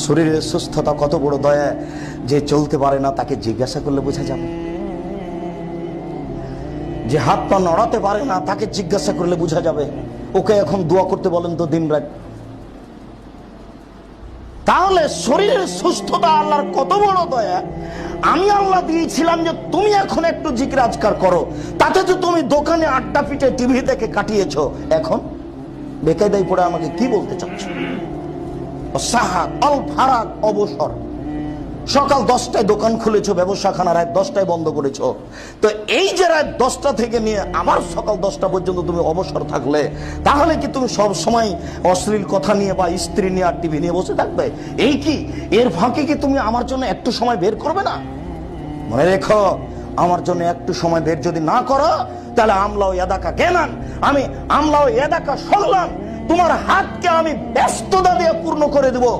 শরীরের সুস্থতা কত বড় দয়া, যে চলতে পারে না তাকে জিজ্ঞাসা করলে বোঝা যাবে। যে হাত পা নড়াতে পারে না তাকে জিজ্ঞাসা করলে বোঝা যাবে। ওকে এখন দোয়া করতে বলেন তো দিন রাত। তাহলে শরীরের সুস্থতা আল্লাহর কত বড় দয়া। আমি আল্লাহ দিয়েছিলাম যে তুমি এখন একটু জিকির আজকার করো, তাতে তো তুমি দোকানে আড্ডা পিটে টিভি দেখে কাটিয়েছো, এখন বেকায়দায় পড়ে আমাকে কি বলতে চাচ্ছ? সাহাত অল ফারাক, অবসর। সকাল 10টায় দোকান খুলেছো, ব্যবসাখানা রাত 10টায় বন্ধ করেছো। তো এই যে রাত 10টা থেকে নিয়ে আবার সকাল 10টা পর্যন্ত তুমি অবসর থাকলে, তাহলে কি তুমি সব সময় অশ্লীল কথা নিয়ে বা স্ত্রী নিয়ে আর টিভি নিয়ে বসে থাকবে? এই কি এর ফাঁকে কি তুমি আমার জন্য একটু সময় বের করবে না? মনে রেখো, আমার জন্য একটু সময় বের যদি না করো, তাহলে আমলাও এদাকা জ্ঞানান, আমি আমলাও এদাকা সগলান, তোমার হাতকে আমি ব্যস্ততা দিয়ে পূর্ণ করে দেবো।